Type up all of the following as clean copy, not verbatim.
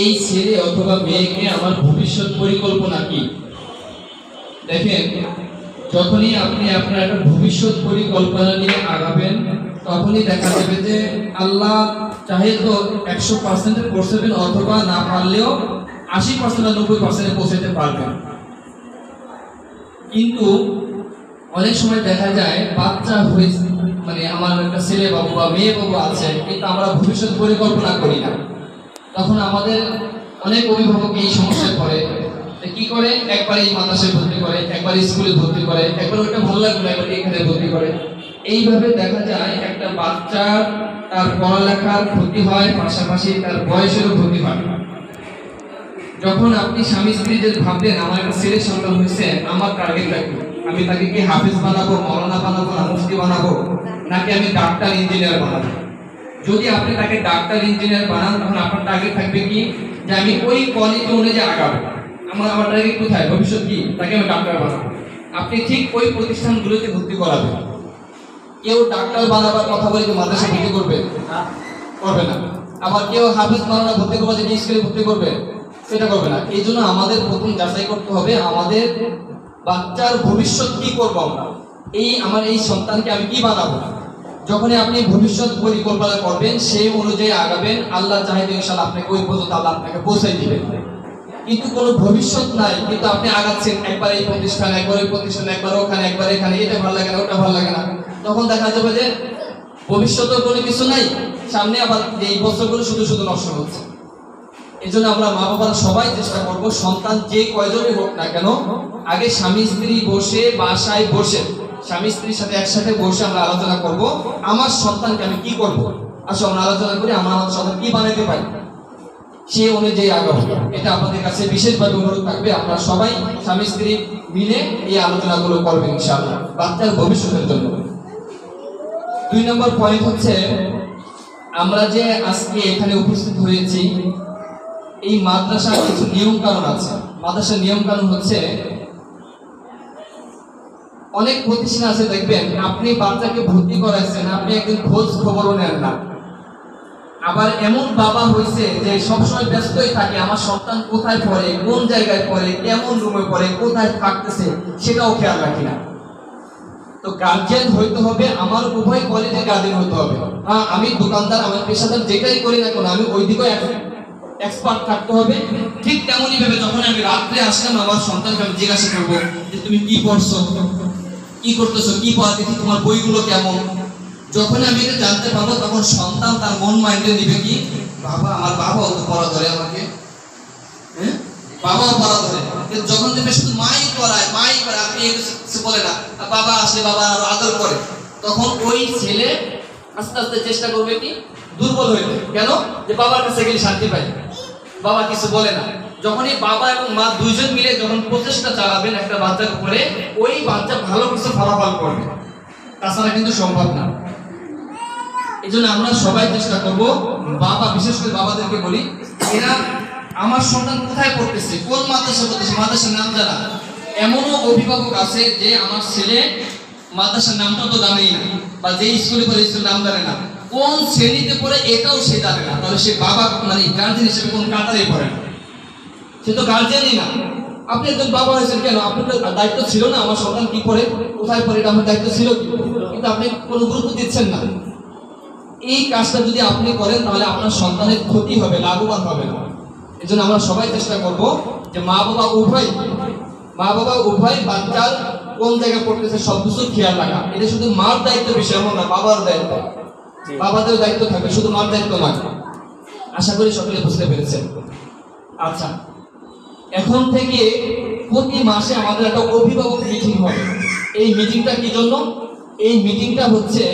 এই ছেলে অথবা মেয়েকে আমার ভবিষ্যৎ পরিকল্পনা কি? দেখেন, যখনই আপনি আপনার একটা ভবিষ্যৎ পরিকল্পনা নিয়ে আগাবেন, তখনই দেখা যাবে যে আল্লাহ চাহে তো 100% পৌঁছাবেন, অথবা না পারলেও 80% বা 90% পৌঁছাতে পারবেন। কিন্তু অনেক সময় দেখা যায় বাচ্চা হয়েছে, মানে আমার একটা ছেলে বাবু বা মেয়ে বাবু আছে, কিন্তু আমরা ভবিষ্যৎ পরিকল্পনা করি না। তখন আমাদের অনেক অভিভাবক এই সমস্যায় পড়ে। কি করে, একবার এই মাদ্রাসায় ভর্তি করে, একবার স্কুলে ভর্তি করে, একবার ওইটা ভালো লাগলো একবার এখানে ভর্তি করে। এইভাবে দেখা যায় একটা বাচ্চার তার পড়ালেখার ক্ষতি হয়, পাশাপাশি তার বয়সেরও ক্ষতি হয়। যখন আপনি স্বামী স্ত্রী যে ভাবলেন আমার একটা ছেলে সন্তান হয়েছে, আমার টার্গেটটা কি? আমি তাকে কি হাফিজ বানাবো, মৌলানা বানাবো, না মুফতি বানাবো, নাকি আমি ডাক্তার ইঞ্জিনিয়ার বানাবো? যদি আপনি তাকে ডাক্তার ইঞ্জিনিয়ার বানান, তখন আপনার টার্গেট থাকবে কি, যে আমি ওই কোয়ালিটি অনুযায়ী আগাবো। আমার টার্গেট কোথায়, ভবিষ্যৎ কি, তাকে আমি ডাক্তার বানাবো। আপনি ঠিক ওই প্রতিষ্ঠানগুলোতে ভর্তি করাবেন। কেউ ডাক্তার বানাবার কথা বলে যে মাদ্রাসা ভর্তি করবে, করবে না। আবার কেউ হাফিজ বানানো ভর্তি করবে যে স্কুলে ভর্তি করবে, সেটা করবে না। এই জন্য আমাদের প্রথম যাচাই করতে হবে আমাদের বাচ্চার ভবিষ্যৎ কি করবো আমরা, আমার এই সন্তানকে আমি কি বানাবো। যখনই আপনি ভবিষ্যৎ পরিকল্পনা করবেন, সেই অনুযায়ী আগাবেন, আল্লাহ চাইলে ইনশাআল্লাহ আপনাকে ওই পর্যন্ত আল্লাহ আপনাকে পৌঁছাই দিবেন। কিন্তু কোনো ভবিষ্যৎ নাই, কিন্তু আপনি আগাচ্ছেন একবার এই প্রতিষ্ঠান, একবার ওই প্রতিষ্ঠান, একবার ওখানে, একবার এখানে, এটা ভালো লাগে না, ওটা ভালো লাগে না, তখন দেখা যাবে যে ভবিষ্যতের কোনো কিছু নাই, সামনে আবার এই বছরগুলো শুধু শুধু নষ্ট হচ্ছে। এই জন্য আমরা মা বাবারা সবাই চেষ্টা করব, সন্তান যে কয়জনই হোক না কেন, আগে স্বামী স্ত্রী বসে, বাসায় বসে স্বামী স্ত্রীর সাথে একসাথে বসে আমরা আলোচনা করব, আমার সন্তানকে আমি কি করব। আসলে আমরা আলোচনা করি আমরা আমার সন্তান কি বানাতে পারি, সে অনুযায়ী আগাবো। এটা আপনাদের কাছে বিশেষভাবে অনুরোধ থাকবে, আপনারা সবাই স্বামী স্ত্রী মিলে এই আলোচনাগুলো করবেন ইনশাআল্লাহ বাচ্চার ভবিষ্যতের জন্য। 2 নম্বর পয়েন্ট হচ্ছে, আমরা যে আজকে এখানে উপস্থিত হয়েছি, এই মাদ্রাসার কিছু নিয়ম কানুন আছে। মাদ্রাসার নিয়ম কানুন হচ্ছে, অনেক প্রতিষ্ঠান আছে দেখবেন আপনি বাচ্চাকে ভর্তি করাইছেন, আপনি একদিন খোঁজ খবরও নেন না। আবার এমন বাবা হয়েছে যে সবসময় ব্যস্তই থাকে, আমার সন্তান কোথায় পড়ে, কোন জায়গায় পড়ে, কেমন রুমে পড়ে, কোথায় থাকতেছে, সেটাও খেয়াল রাখি না। তো গার্জিয়ান হইতে হবে, আমার উভয় কোয়ালিটির গার্জিয়ান হইতে হবে। হ্যাঁ, আমি দোকানদার, আমার পেশাদার যেটাই করি না কেন, আমি ওই দিকেও এক্সপার্ট থাকতে হবে। ঠিক তেমনই ভাবে যখন আমি রাত্রে আসলাম, আমার সন্তানকে আমি জিজ্ঞাসা করবো যে তুমি কি পড়ছো, কি করতেছো, কি পড়া দেখি, তোমার বইগুলো কেমন। যখন আমি এটা জানতে পারবো, তখন সন্তান তার মন মাইন্ডে নিবে কি, বাবা, আমার বাবাও তো পড়া ধরে আমাকে, হ্যাঁ, বাবাও পড়া ধরে। কিন্তু যখন দেখবে শুধু মাই পড়ায়, মাই করে, আপনি কিছু বলে না, বাবা আসলে বাবা আরো আদর করে, তখন ওই ছেলে আস্তে আস্তে চেষ্টা করবে কি, দুর্বল হইতে। কেন? যে বাবার কাছে গেলে শান্তি পাই, বাবা কিছু বলে না। যখনই বাবা এবং মা দুইজন মিলে যখন প্রচেষ্টা চালাবেন একটা বাচ্চার উপরে, ওই বাচ্চা ভালো কিছু ফলাফল করবে, তাছাড়া কিন্তু সম্ভব না। এই জন্য আমরা সবাই চেষ্টা করব, বাবা, বিশেষ করে বাবাদেরকে বলি, এরা আমার সন্তান কোথায় পড়তেছে, কোন মাদ্রাসা পড়তেছে, মাদ্রাসার নাম জানা। এমনও অভিভাবক আছে যে আমার ছেলে মাদ্রাসার নামটা তো জানেই না, বা যে স্কুলে পড়ে স্কুলের নাম জানে না, কোন শ্রেণীতে পড়ে এটাও সে জানে না। তাহলে সে বাবা, মানে গার্জিয়ান হিসেবে কোন কাতারে পড়ে না, সে তো গার্জিয়ানই না। আপনি একজন বাবা হয়েছেন কেন, আপনার তো দায়িত্ব ছিল না আমার সন্তান কি পড়ে, কোথায় পড়ে, এটা আমার দায়িত্ব ছিল, কিন্তু আপনি কোনো গুরুত্ব দিচ্ছেন না। এই কাজটা যদি আপনি করেন, তাহলে আপনার সন্তানের ক্ষতি হবে, লাভবান হবে না। এই জন্য আমরা সবাই চেষ্টা করব যে মা বাবা উভয় বাচ্চার কোন জায়গায় পড়তেছে সব কিছু খেয়াল রাখা। এটা শুধু মার দায়িত্ব বিষয় এমন না, বাবার দায়িত্ব, বাবাদের দায়িত্ব থাকবে, শুধু মার দায়িত্ব নয়। আশা করি সকলে বুঝতে পেরেছেন। আচ্ছা, এখন থেকে প্রতি মাসে আমাদের একটা অভিভাবক মিটিং হবে। এই মিটিংটা কি জন্য? এই মিটিংটা হচ্ছে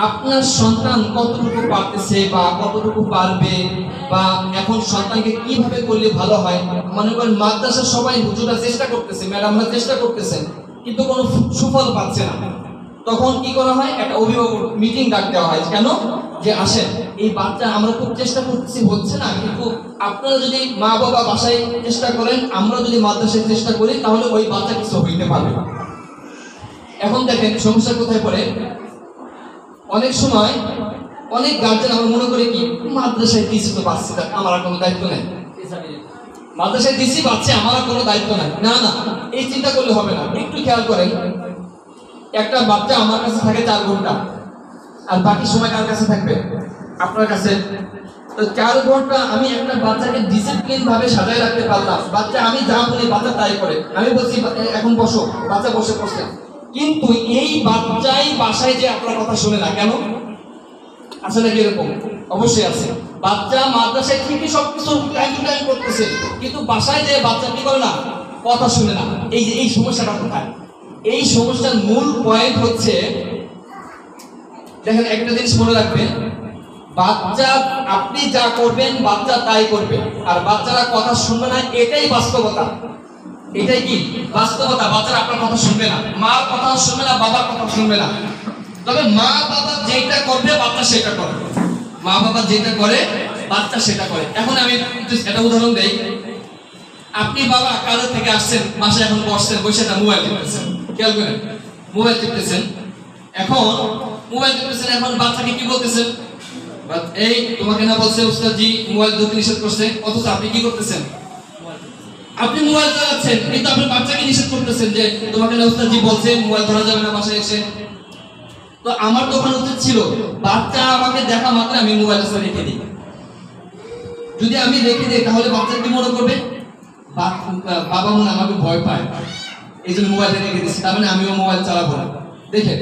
আপনার সন্তান কতটুকু পারতেছে বা কতটুকু পারবে, বা এখন সন্তানকে কিভাবে করলে ভালো হয়। মনে করেন মাদ্রাসার সবাই হুজুররা চেষ্টা করতেছে, ম্যাডামরা চেষ্টা করতেছেন, কিন্তু কোনো সুফল পাচ্ছে না। তখন কি করা হয়, একটা অভিভাবক মিটিং ডাক দেওয়া হয়। কেন? যে আসেন, এই বাচ্চা আমরা খুব চেষ্টা করতেছি, হচ্ছে না, কিন্তু আপনারা যদি মা বাবা বাসায় চেষ্টা করেন, আমরা যদি মাদ্রাসায় চেষ্টা করি, তাহলে ওই বাচ্চা কিছু হইতে পারবে। এখন দেখেন সমস্যা কোথায় পড়ে। অনেক সময় অনেক গার্জেন আমরা মনে করি কি মাদ্রাসায় দিছি তো বাচ্চা, আমার আর কোনো দায়িত্ব নেই, মাদ্রাসায় দিছি বাচ্চা আমার আর কোনো দায়িত্ব নাই। না না, এই চিন্তা করলে হবে না। একটু খেয়াল করেন, একটা বাচ্চা আমার কাছে থাকে 4 ঘন্টা, আর বাকি সময় কার কাছে থাকবে? আপনার কাছে। তো 4 ঘন্টা আমি একটা বাচ্চাকে ডিসিপ্লিন ভাবে সাজায় রাখতে পারলাম, বাচ্চা আমি যা বলি বাচ্চা তাই করে। আমি বলছি এখন বসো, বাচ্চা বসে বসে, কিন্তু এই বাচ্চাই বাসায় যে আপনার কথা শুনে না। কেন? আছে নাকি এরকম? অবশ্যই আছে। বাচ্চা মাদ্রাসায় ঠিকই সবকিছু টাইম টু টাইম করতেছে, কিন্তু বাসায় যে বাচ্চা কি করে না, কথা শুনে না। এই যে এই সমস্যাটা কোথায়? এই সমস্যার মূল পয়েন্ট হচ্ছে, দেখেন একটা জিনিস মনে রাখবেন, বাচ্চা আপনি যা করবেন বাচ্চা তাই করবে, আর বাচ্চারা কথা শুনবে না, এটাই বাস্তবতা। এটাই কি বাস্তবতা? বাচ্চারা আপনার কথা শুনবে না, মার কথা শুনবে না, বাবার কথা শুনবে না। তবে মা বাবা যেটা করবে বাচ্চা সেটা করবে, মা বাবা যেটা করে বাচ্চা সেটা করে। এখন আমি একটা উদাহরণ দেই। আপনি বাবা কাজের থেকে আসছেন, বাসায় এখন বসছেন, বসে না মোবাইল টিপতেছেন, খেয়াল করেন, মোবাইল টিপতেছেন। এখন মোবাইল টিপতেছেন, এখন বাচ্চাকে কি বলতেছেন? এই তোমাকে না বলছে উস্তাদ জি মোবাইল ধরতে নিষেধ করছে, অথচ আপনি কি করতেছেন? আপনি মোবাইল চালাচ্ছেন, কিন্তু আপনি বাচ্চাকে নিষেধ করতেছেন যে তোমাকে না উস্তাদ জি বলছে মোবাইল ধরা যাবে না বাসায় এসে। তো আমার তখন উচিত ছিল বাচ্চা আমাকে দেখা মাত্র আমি মোবাইলটা রেখে দিই। যদি আমি রেখে দিই তাহলে বাচ্চা কি মনে করবে? বাবা মনে আমাকে ভয় পায়, এই জন্য মোবাইলটা রেখে দিচ্ছি, তার মানে আমিও মোবাইল চালাবো না। দেখে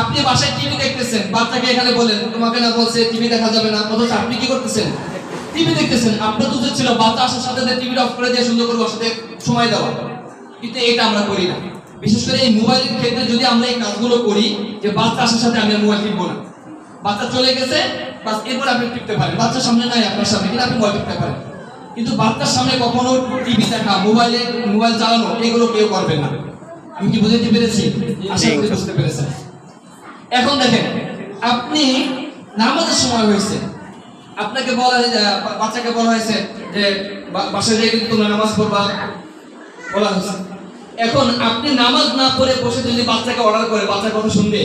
আপনি বাসায় টিভি দেখতেছেন, বাচ্চাকে এখানে বলেন তোমাকে না বলছে টিভি দেখা যাবে না, অথচ আপনি কি করতেছেন? টিভি দেখতেছেন। আপনার তো উচিত ছিল বাচ্চা আসার সাথে টিভিটা অফ করে দিয়ে সুন্দর করে ওর সাথে সময় দেওয়া, কিন্তু এটা আমরা করি না। বিশেষ করে এই মোবাইলের ক্ষেত্রে যদি আমরা এই কাজগুলো করি, যে বাচ্চা আসার সাথে আমি মোবাইল টিপবো না, বাচ্চা চলে গেছে বাস এরপর আপনি টিপতে পারেন, বাচ্চার সামনে নাই আপনার সামনে, কিন্তু আপনি মোবাইল টিপতে পারেন। কিন্তু বাচ্চার সামনে কখনো টিভি দেখা, মোবাইল চালানো এগুলো কেউ করবেন না। আমি কি বুঝাতে পেরেছি? আশা করি বুঝতে পেরেছেন। এখন দেখেন, আপনি নামাজের সময় হয়েছে, আপনাকে বলা বাচ্চাকে বলা হয়েছে যে বাসায় যেয়ে কিন্তু তোমরা নামাজ পড়বা বলা হয়েছে। এখন আপনি নামাজ না পড়ে বসে যদি বাচ্চাকে অর্ডার করে, বাচ্চার কথা শুনবে?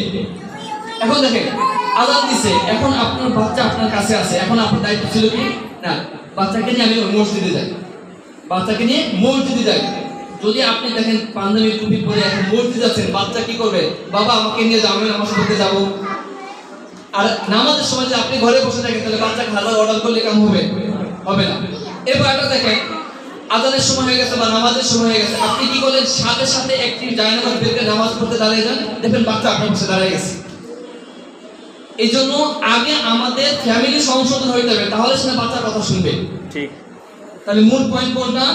এখন দেখেন আযান দিছে, এখন আপনার বাচ্চা আপনার কাছে আছে, এখন আপনার দায়িত্ব ছিল কি না বাচ্চাকে নিয়ে আমি মসজিদে যাই, বাচ্চাকে নিয়ে মসজিদে যাই। যদি আপনি দেখেন পাঞ্জাবি টুপি পরে এখন মসজিদ আছেন, বাচ্চা কি করবে? বাবা আমাকে নিয়ে যাও, আমি নামাজ পড়তে যাবো। আর নামাজের সময় যদি আপনি ঘরে বসে থাকেন তাহলে বাচ্চাকে হাজার অর্ডার করলে কাম হবে? হবে না। এবার একটা দেখেন আযানের সময় হয়ে গেছে বা নামাজের সময় হয়ে গেছে, আপনি কি করলেন? সাথে সাথে একটি জায়নামাজ বের করে নামাজ পড়তে দাঁড়িয়ে যান, দেখবেন বাচ্চা আপনার পাশে দাঁড়িয়ে গেছে। এই জন্য আগে আমাদের ফ্যামিলি সংশোধন হয়ে যাবে, তাহলে সেটা বাচ্চার কথা শুনবে। ঠিক। তাহলে মূল পয়েন্ট কোনটা?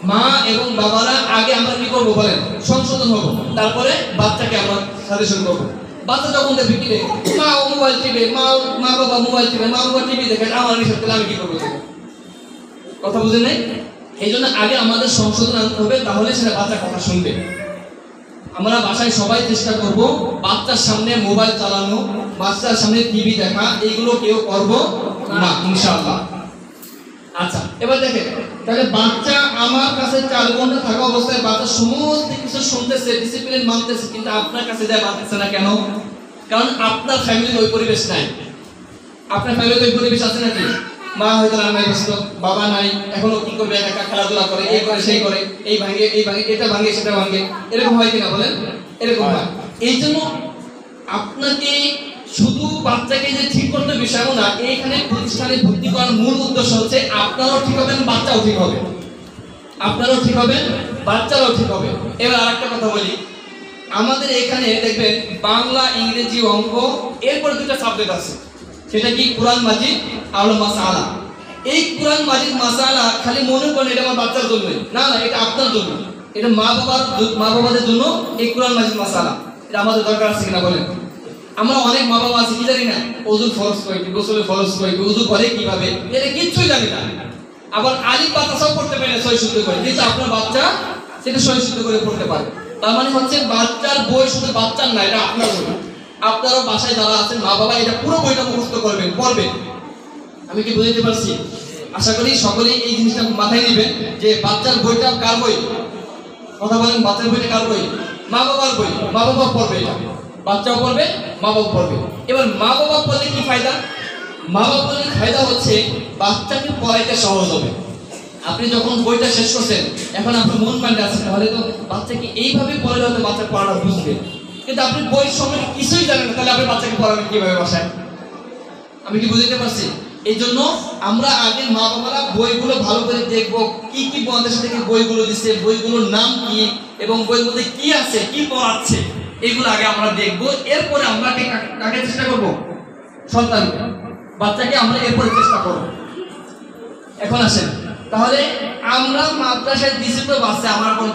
মা এবং বাবারা আগে আমরা কি করবো বলেন? সংশোধন হবো, তারপরে বাচ্চাকে আমরা সাজেশন করবো। বাচ্চা যখন দেখবে কি মা মোবাইল টিপে, মা বাবা মোবাইল টিপে, মা বাবা টিভি দেখেন, আমার নিষেধ করলে আমি কি করবো? কথা বুঝে নেই? এই জন্য আগে আমাদের সংশোধন আনতে হবে, তাহলে সেটা বাচ্চা কথা শুনবে। আমরা বাসায় সবাই চেষ্টা করব বাচ্চার সামনে মোবাইল চালানো, বাচ্চার সামনে টিভি দেখা, এগুলো কেউ করব না ইনশাআল্লাহ। আচ্ছা, এবার দেখেন তাহলে বাচ্চা আমার কাছে 4 ঘন্টা থাকা অবস্থায় বাচ্চা সমস্ত কিছু শুনতেছে, ডিসিপ্লিন মানতেছে, কিন্তু আপনার কাছে যায় মানতেছে না কেন? কারণ আপনার ফ্যামিলির ওই পরিবেশ নাই। আপনার ফ্যামিলিতে ওই পরিবেশ আছে নাকি? মা হয়তো রান্নায় ব্যস্ত, বাবা নাই, এখনো কি করবে? একা খেলাধুলা করে, এই করে সেই করে, এই ভাঙে এটা ভাঙে সেটা ভাঙে, এরকম হয় কিনা বলেন? এরকম হয়। এই জন্য আপনাকে শুধু বাচ্চাকে যে ঠিক করতে বিষয় না, এইখানে প্রতিষ্ঠানে ভর্তি করার মূল উদ্দেশ্য হচ্ছে আপনারাও ঠিক হবেন, বাচ্চাও ঠিক হবে, আপনারাও ঠিক হবেন, বাচ্চারাও ঠিক হবে। এবার আরেকটা কথা বলি, আমাদের এখানে দেখবেন বাংলা, ইংরেজি, অঙ্ক, এরপরে 2টা সাবজেক্ট আছে, সেটা কি কোরআন মাজিদ আর মাসআলা। এই কোরআন মাজিদ মাসআলা খালি মনে করেন এটা আমার বাচ্চার জন্য না, না এটা আপনার জন্য, এটা মা বাবাদের জন্য। এই কোরআন মাজিদ মাসআলা এটা আমাদের দরকার আছে কিনা বলেন? আমরা অনেক মা বাবা আছে কি জানি না, ওযু ফরজ কই, গোসলে ফরজ কই, ওযু করে কিভাবে, এটা কিচ্ছুই জানি না। আবার আলিফ বা তাসাও পড়তে পারে না সহি শুদ্ধ করে, কিন্তু আপনার বাচ্চা সেটা সহি শুদ্ধ করে পড়তে পারে। তার মানে হচ্ছে বাচ্চার বই শুধু বাচ্চার না, এটা আপনার বই। আপনারাও বাসায় যারা আছেন মা বাবা, এটা পুরো বইটা মুখস্থ করবেন, পড়বেন। আমি কি বুঝাতে পারছি? আশা করি সকলেই এই জিনিসটা মাথায় নেবেন যে বাচ্চার বইটা কার বই? কথা বলেন, বাচ্চার বইটা কার বই? মা বাবার বই। মা বাবা পড়বে, এটা বাচ্চাও পড়বে, মা বাবা পড়বে। এবার মা বাবা পড়লে কি ফায়দা? মা বাবা পড়লে ফায়দা হচ্ছে বাচ্চাকে পড়াইতে সহজ হবে। আপনি যখন বইটা শেষ করছেন, এখন আপনার মন মাইন্ডে আছে, তাহলে তো বাচ্চাকে এইভাবে পড়ালে হয়তো বাচ্চা পড়াটা বুঝবে। কিন্তু আপনি বই সম্পর্কে কিছুই জানেন না, তাহলে আপনি বাচ্চাকে পড়াবেন কিভাবে বাসায়? আমি কি বুঝতে পারছি? এই জন্য আমরা আগে মা বাবারা বইগুলো ভালো করে দেখবো, কি কি আমাদের থেকে বইগুলো দিচ্ছে, বইগুলোর নাম কি এবং বইয়ের মধ্যে কি আছে, কি পড়াচ্ছে, এগুলো আগে আমরা দেখবো। এরপরে আমরা কাকে চেষ্টা করবো? সন্তানকে, বাচ্চাকে আমরা এরপরে চেষ্টা করবো। এখন আসেন, তাহলে আমরা মাদ্রাসায় দিছি তো বাচ্চা, আমার কোনো